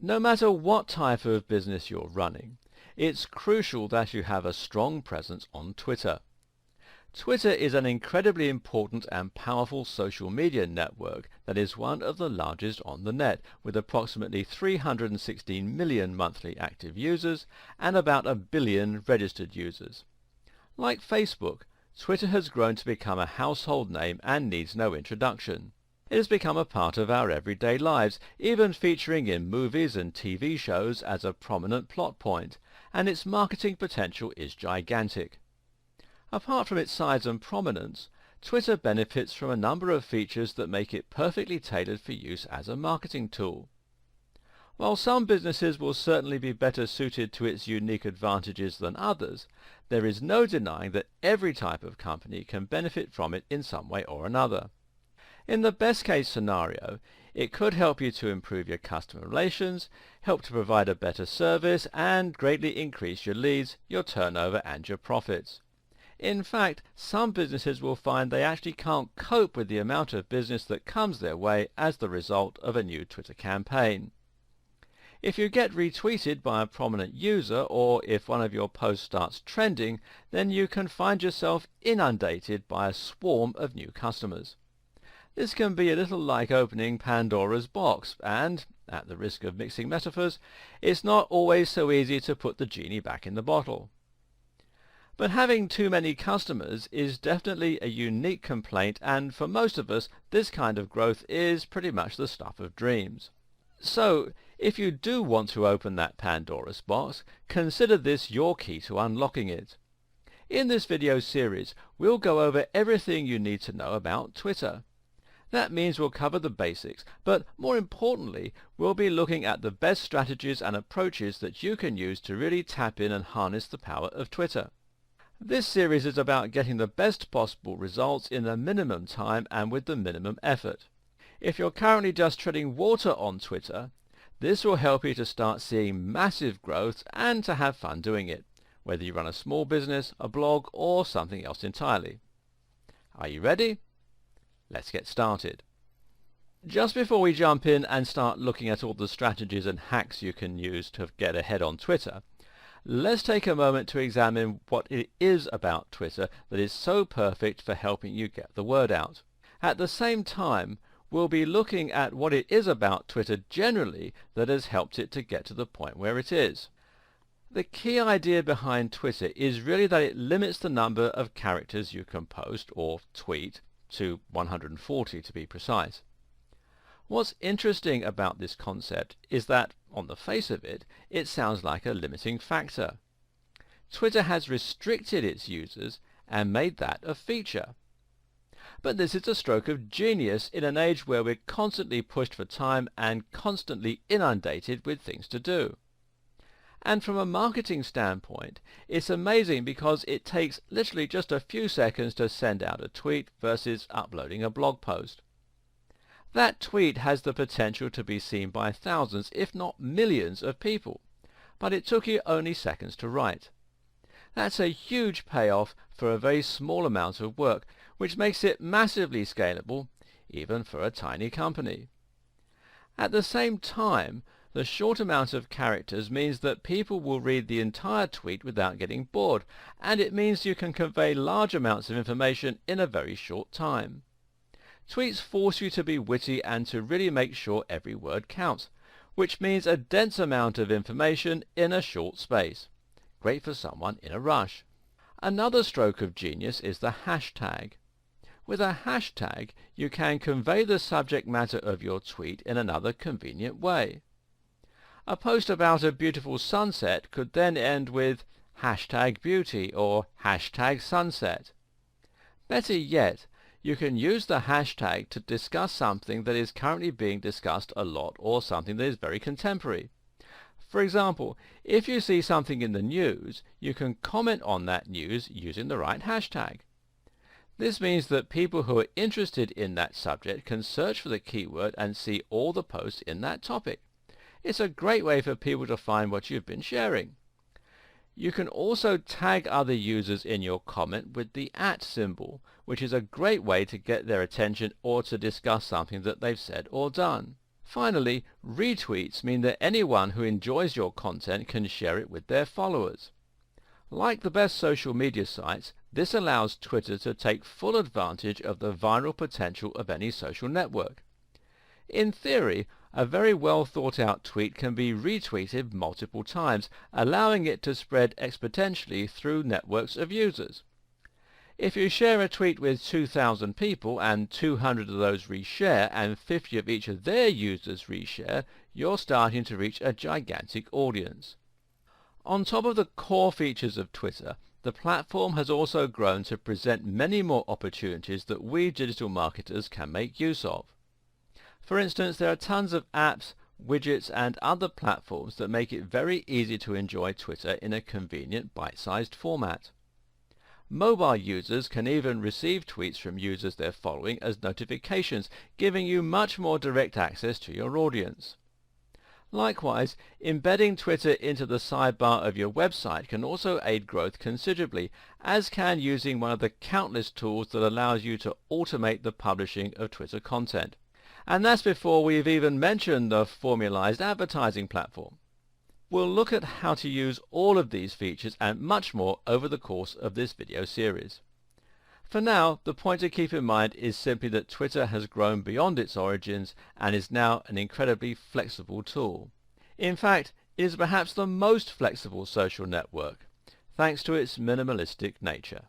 No matter what type of business you're running, it's crucial that you have a strong presence on Twitter. Twitter is an incredibly important and powerful social media network that is one of the largest on the net, with approximately 316 million monthly active users and about a billion registered users. Like Facebook, Twitter has grown to become a household name and needs no introduction. It has become a part of our everyday lives, even featuring in movies and TV shows as a prominent plot point, and its marketing potential is gigantic. Apart from its size and prominence, Twitter benefits from a number of features that make it perfectly tailored for use as a marketing tool. While some businesses will certainly be better suited to its unique advantages than others, there is no denying that every type of company can benefit from it in some way or another. In the best case scenario, it could help you to improve your customer relations, help to provide a better service, and greatly increase your leads, your turnover, and your profits. In fact, some businesses will find they actually can't cope with the amount of business that comes their way as the result of a new Twitter campaign. If you get retweeted by a prominent user, or if one of your posts starts trending, then you can find yourself inundated by a swarm of new customers. This can be a little like opening Pandora's box, and, at the risk of mixing metaphors, it's not always so easy to put the genie back in the bottle. But having too many customers is definitely a unique complaint, and for most of us, this kind of growth is pretty much the stuff of dreams. So, if you do want to open that Pandora's box, consider this your key to unlocking it. In this video series, we'll go over everything you need to know about Twitter. That means we'll cover the basics, but more importantly, we'll be looking at the best strategies and approaches that you can use to really tap in and harness the power of Twitter. This series is about getting the best possible results in the minimum time and with the minimum effort. If you're currently just treading water on Twitter, this will help you to start seeing massive growth and to have fun doing it, whether you run a small business, a blog, or something else entirely. Are you ready? Let's get started. Just before we jump in and start looking at all the strategies and hacks you can use to get ahead on Twitter, let's take a moment to examine what it is about Twitter that is so perfect for helping you get the word out. At the same time, we'll be looking at what it is about Twitter generally that has helped it to get to the point where it is. The key idea behind Twitter is really that it limits the number of characters you can post or tweet to 140 to be precise. What's interesting about this concept is that, on the face of it, it sounds like a limiting factor. Twitter has restricted its users and made that a feature. But this is a stroke of genius in an age where we're constantly pushed for time and constantly inundated with things to do. And from a marketing standpoint, it's amazing because it takes literally just a few seconds to send out a tweet versus uploading a blog post. That tweet has the potential to be seen by thousands, if not millions of people, but it took you only seconds to write. That's a huge payoff for a very small amount of work, which makes it massively scalable, even for a tiny company. At the same time, the short amount of characters means that people will read the entire tweet without getting bored, and it means you can convey large amounts of information in a very short time. Tweets force you to be witty and to really make sure every word counts, which means a dense amount of information in a short space. Great for someone in a rush. Another stroke of genius is the hashtag. With a hashtag, you can convey the subject matter of your tweet in another convenient way. A post about a beautiful sunset could then end with #beauty or #sunset. Better yet, you can use the hashtag to discuss something that is currently being discussed a lot or something that is very contemporary. For example, if you see something in the news, you can comment on that news using the right hashtag. This means that people who are interested in that subject can search for the keyword and see all the posts in that topic. It's a great way for people to find what you've been sharing. You can also tag other users in your comment with the @ symbol, which is a great way to get their attention or to discuss something that they've said or done. Finally, retweets mean that anyone who enjoys your content can share it with their followers. Like the best social media sites, this allows Twitter to take full advantage of the viral potential of any social network. In theory, a very well thought out tweet can be retweeted multiple times, allowing it to spread exponentially through networks of users. If you share a tweet with 2,000 people and 200 of those reshare and 50 of each of their users reshare, you're starting to reach a gigantic audience. On top of the core features of Twitter, the platform has also grown to present many more opportunities that we digital marketers can make use of. For instance, there are tons of apps, widgets and other platforms that make it very easy to enjoy Twitter in a convenient bite-sized format. Mobile users can even receive tweets from users they're following as notifications, giving you much more direct access to your audience. Likewise, embedding Twitter into the sidebar of your website can also aid growth considerably, as can using one of the countless tools that allows you to automate the publishing of Twitter content. And that's before we've even mentioned the formalized advertising platform. We'll look at how to use all of these features and much more over the course of this video series. For now, the point to keep in mind is simply that Twitter has grown beyond its origins and is now an incredibly flexible tool. In fact, it is perhaps the most flexible social network, thanks to its minimalistic nature.